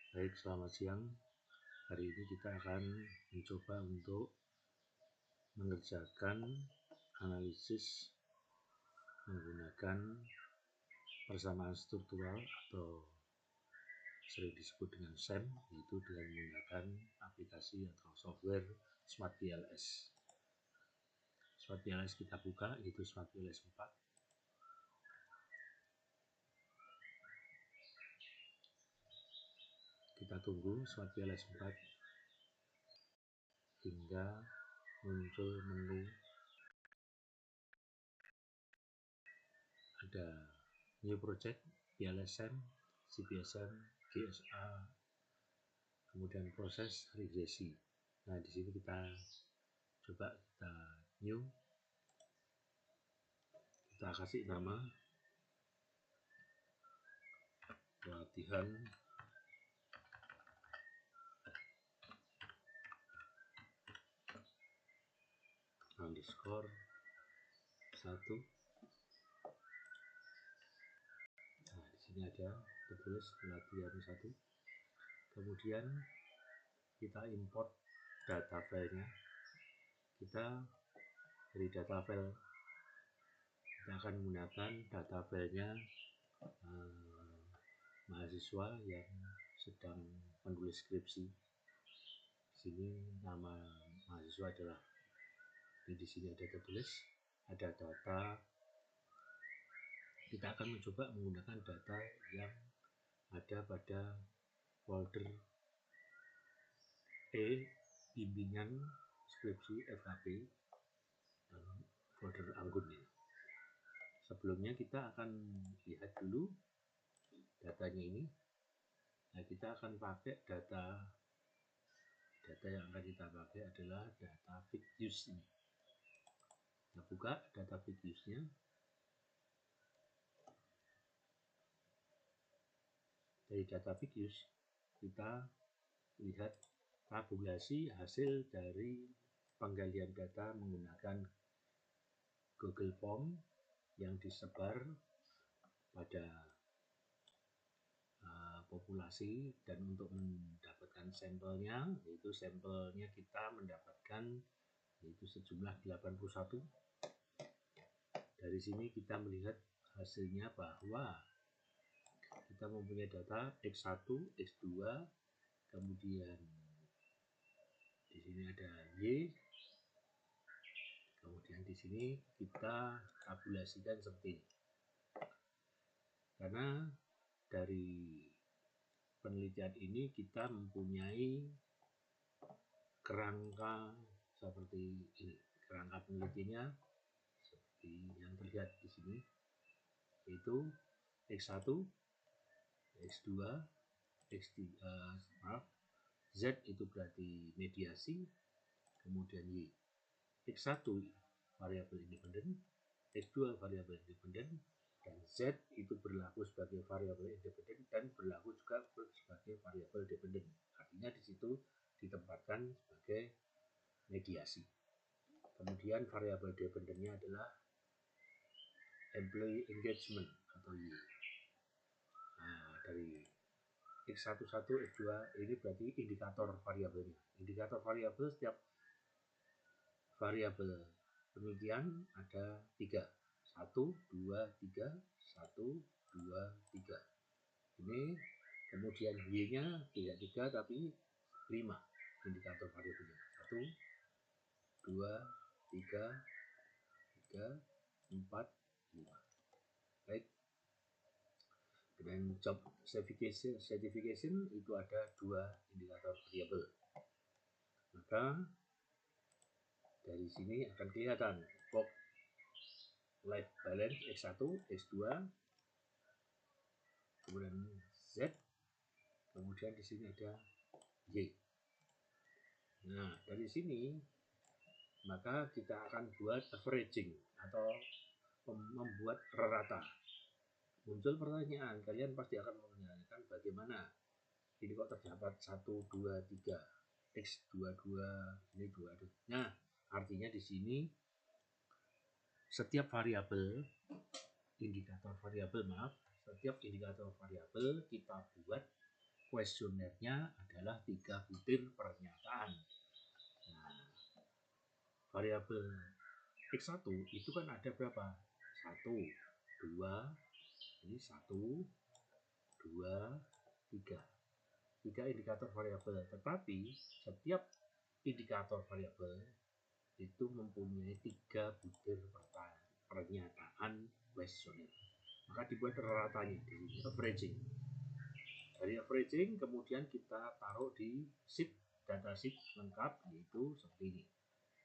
Baik, selamat siang. Hari ini kita akan mencoba untuk mengerjakan analisis menggunakan persamaan struktural atau sering disebut dengan SEM, yaitu dengan menggunakan aplikasi atau software SmartPLS. SmartPLS kita buka, yaitu SmartPLS 4. Kita tunggu SmartPLS 4 hingga muncul menu ada new project, PLSM, CPSM, GSA, kemudian proses regresi. Nah, di sini kita coba new, kita kasih nama latihan underscore 1. Nah, di sini ada tertulis latihan 1. Kemudian kita import data filenya. Kita dari data file kita akan menggunakan data filenya mahasiswa yang sedang menulis skripsi. Di sini nama mahasiswa adalah, di sini ada tertulis, ada data. Kita akan mencoba menggunakan data yang ada pada folder bimbingan skripsi FKP dan folder Anggun ini. Sebelumnya kita akan lihat dulu datanya ini. Nah, kita akan pakai data yang akan kita pakai adalah data Vicuse ini. Kita buka data Vicuse-nya. Dari data Vicuse kita lihat tabulasi hasil dari penggalian data menggunakan Google Form yang disebar pada populasi, dan untuk mendapatkan sampelnya, yaitu sampelnya kita mendapatkan yaitu sejumlah 81. Dari sini kita melihat hasilnya bahwa kita mempunyai data X1, X2, kemudian di sini ada Y, kemudian di sini kita tabulasikan seperti ini. Karena dari penelitian ini kita mempunyai kerangka seperti ini. Kerangka penelitiannya seperti yang terlihat di sini, yaitu X1, X2, Z itu berarti mediasi, kemudian Y. X1 variabel independen, X2 variabel independen, dan Z itu berlaku sebagai variabel independen dan berlaku juga sebagai variabel dependen. Artinya di situ ditempatkan sebagai mediasi. Kemudian variabel dependennya adalah employee engagement atau Y. Nah, dari X11, X2 ini berarti indikator variabelnya. Indikator variabel, setiap variabel penelitian ada 3. 1, 2, 3, 1, 2, 3. Ini kemudian Y-nya tidak 3 tapi 5 indikator variabelnya. 1, 2, 3, 4, 5. Baik. Dan job certification itu ada 2 indikator variabel. Maka dari sini akan kelihatan work life balance X1, X2, kemudian Z, kemudian di sini ada Y. Nah, dari sini maka kita akan buat averaging atau membuat rata. Muncul pertanyaan, kalian pasti akan menanyakan bagaimana ini kok terdapat 1, 2, 3, X22, ini 2. Nah, artinya di sini setiap variabel, setiap indikator variabel kita buat kuesionernya adalah 3 butir pernyataan. Nah, variabel X1 itu kan ada berapa? 1, 2, ini 1, 2, 3. 3 indikator variabel, tetapi setiap indikator variabel itu mempunyai 3 butir pernyataan kuesioner. Maka dibuat ratanya di sini, averaging. Dari averaging kemudian kita taruh di sheet, data sheet lengkap, yaitu seperti ini.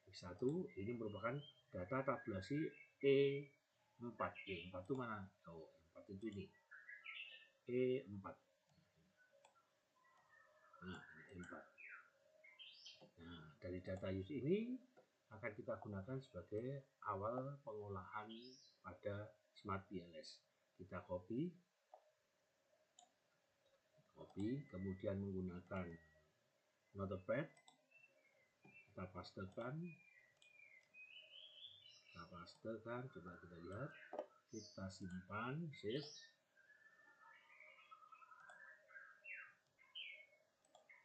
X1 ini merupakan data tabulasi E4. E4 itu mana? Oh, E4 itu ini. E4. Nah, E4. Nah, dari data use ini akan kita gunakan sebagai awal pengolahan pada Smart PLS. Kita copy, kemudian menggunakan Notepad, kita pastekan, coba kita lihat, kita simpan, save,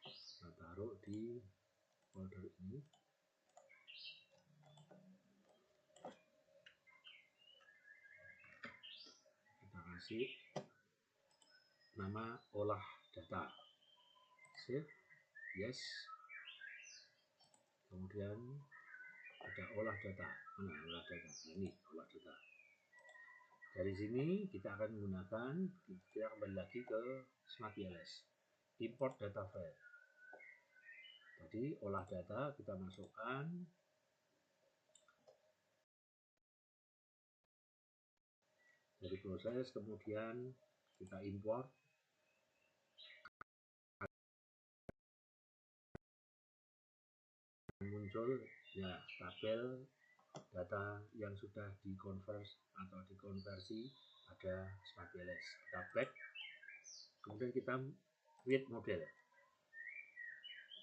kita taruh di folder ini. Kita kasih nama olah data, save, yes, kemudian ada olah data. Mana olah data? Nah, ini olah data. Dari sini kita akan menggunakan, kita kembali lagi ke Smart PLS, import data file. Jadi olah data kita masukkan, dari proses, kemudian kita import, muncul ya tabel data yang sudah dikonversi atau dikonversi pada Smart PLS. Kita back, kemudian kita create model.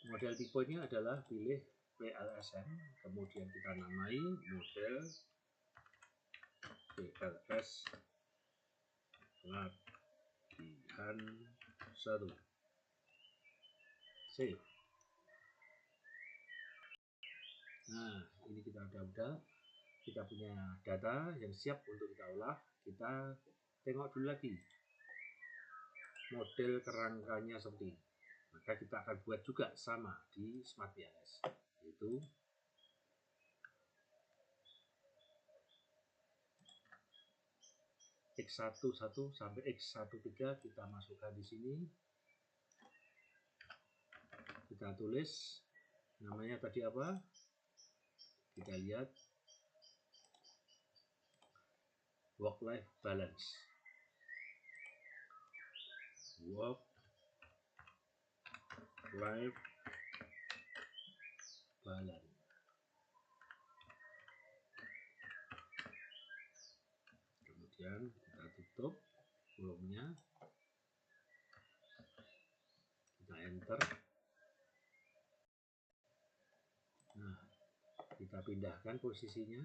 Model tipenya adalah pilih PLSM, kemudian kita namai model PLS latihan 1. Save. Nah, ini kita udah kita punya data yang siap untuk kita olah. Kita tengok dulu lagi model kerangkanya seperti ini. Maka kita akan buat juga sama di Smart PLS, yaitu X11 sampai X13 kita masukkan di sini. Kita tulis namanya tadi apa? Kita lihat work life balance. Work life balance. Kemudian kita tutup kolomnya. Kita enter. Nah, kita pindahkan posisinya.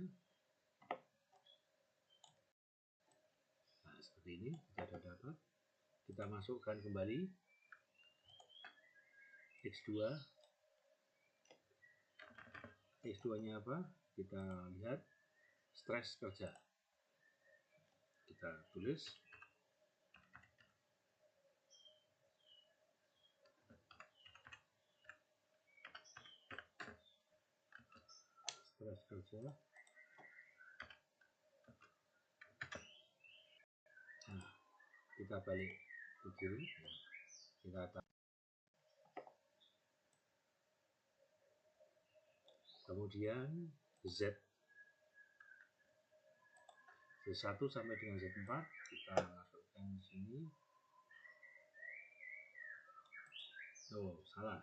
Nah, seperti ini kita ada data. Kita masukkan kembali X2. X2-nya apa? Kita lihat stres kerja. Kita tulis stres kerja. Nah, kita balik ke kiri. Kita taruh. Kemudian Z1 sampai dengan Z4 kita masukkan di sini. Oh, salah.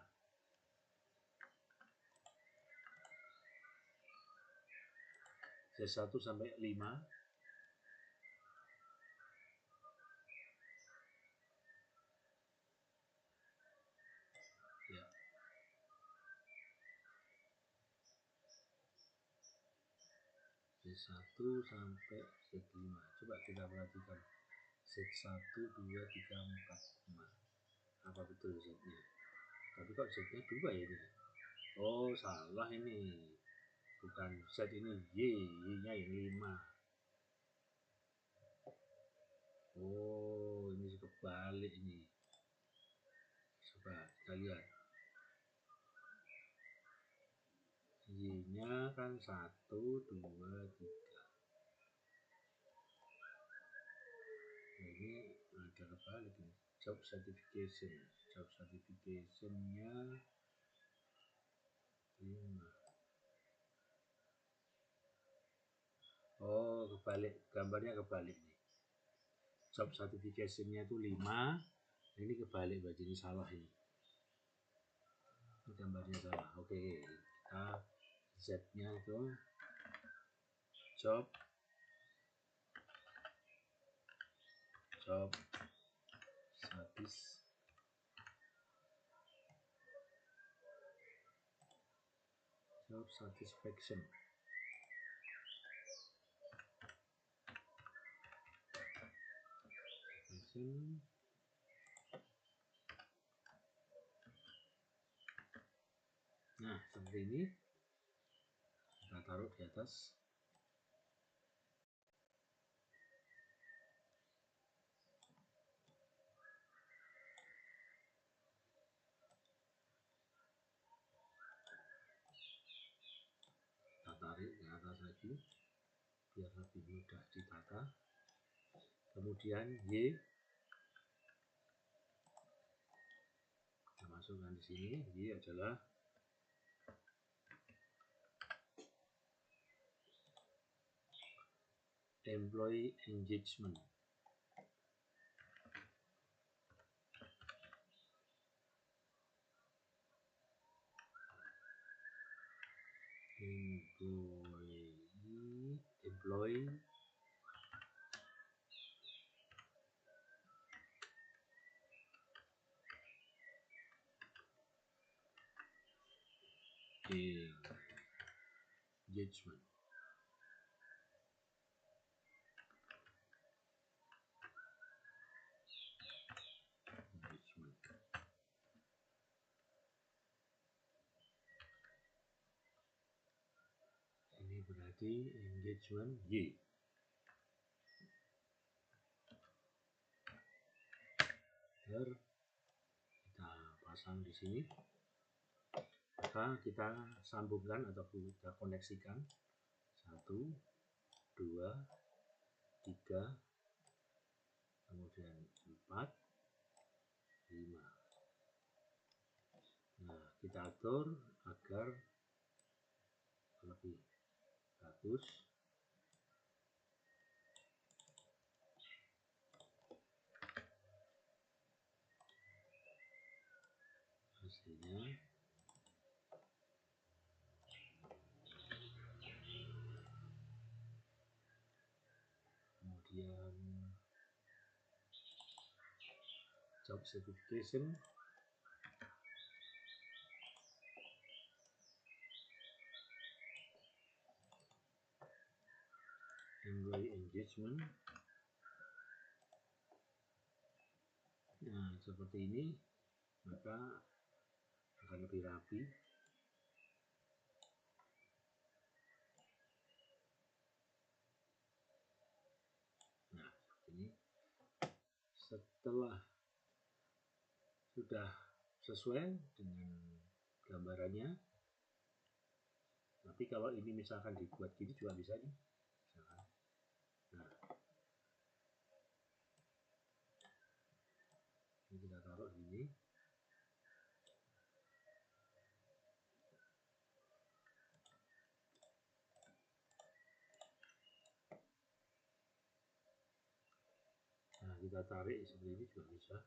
Z1 sampai 5. Ya. Z1 sampai Z5. Coba kita perhatikan. Z1, 2, 3, 4, 5. Apa betul kok Z-nya 2 ya ini? Oh salah ini, bukan Z ini Y-nya yang 5. Oh ini kebalik ini. Coba kita lihat, Y-nya kan 1, 2, 3. Nah, ini ada kebalik nih. Job certification-nya 5. Oh kebalik, gambarnya kebalik nih. Job certification-nya itu 5, ini kebalik, berarti ini salah ini gambarnya salah. Oke, kita Z-nya itu job satisfaction. Nah seperti ini, kita taruh di atas. Kita tarik ke atas lagi biar lebih mudah ditata. Kemudian Y kita masukkan di sini. Y adalah employee engagement. Employee engagement. Ini berarti engagement Y. Kita pasang di sini. Maka kita sambungkan atau kita koneksikan 1, 2, 3, kemudian 4, 5. Nah kita atur agar lebih bagus. Hasilnya kemudian job certification, employee engagement. Nah seperti ini, maka akan lebih rapi. Nah ini setelah sudah sesuai dengan gambarannya. Tapi kalau ini misalkan dibuat gini juga bisa nih, misalkan. Nah ini kita taruh ini. Nah kita tarik seperti ini juga bisa.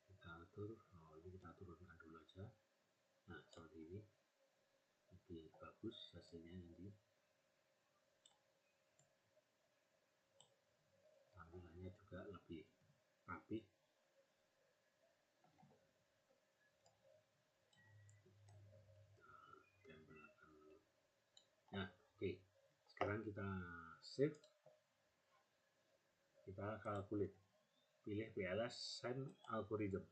Kita atur, oh ini kita turunkan dulu aja. Nah seperti ini lebih bagus hasilnya, nanti tampilannya juga lebih rapi. Nah oke, sekarang kita save. Kita calculate, pilih PLS send algorithm.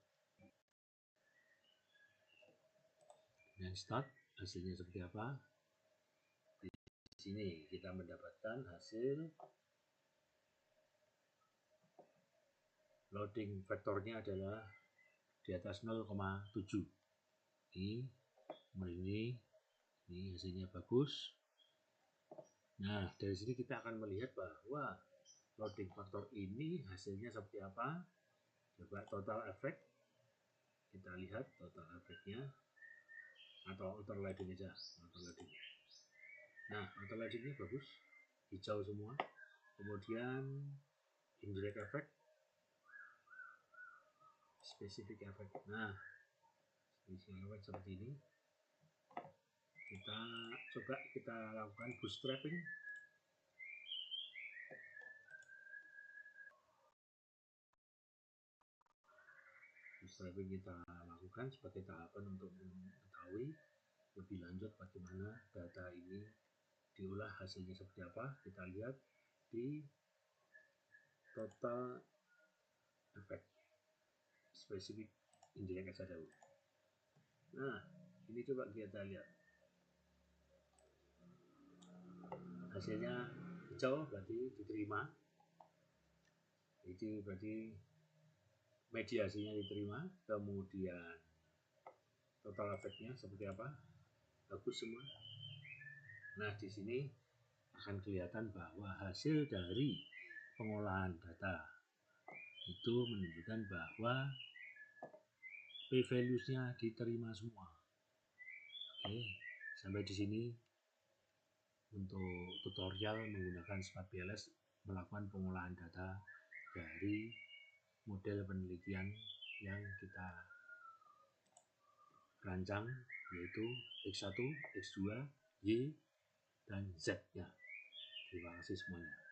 Dan start, hasilnya seperti apa? Di sini kita mendapatkan hasil loading vektornya adalah di atas 0,7. Ini hasilnya bagus. Nah, dari sini kita akan melihat bahwa loading faktor ini hasilnya seperti apa. Coba total efek, kita lihat total efeknya, atau overloading aja. Nah, overloadingnya bagus, hijau semua. Kemudian indirect effect, specific effect. Nah, specific effect seperti ini. Kita lakukan bootstrapping. Bootstrapping kita lakukan sebagai tahapan untuk mengetahui lebih lanjut bagaimana data ini diolah, hasilnya seperti apa. Kita lihat di total effect, spesifik indirect saja dulu. Nah, ini coba kita lihat hasilnya hijau, berarti diterima. Itu berarti mediasinya diterima. Kemudian total efeknya seperti apa, bagus semua. Nah, di sini akan kelihatan bahwa hasil dari pengolahan data itu menunjukkan bahwa p-values-nya diterima semua. Oke, sampai di sini untuk tutorial menggunakan SmartPLS melakukan pengolahan data dari model penelitian yang kita rancang, yaitu X1, X2, Y, dan Z-nya. Terima kasih semuanya.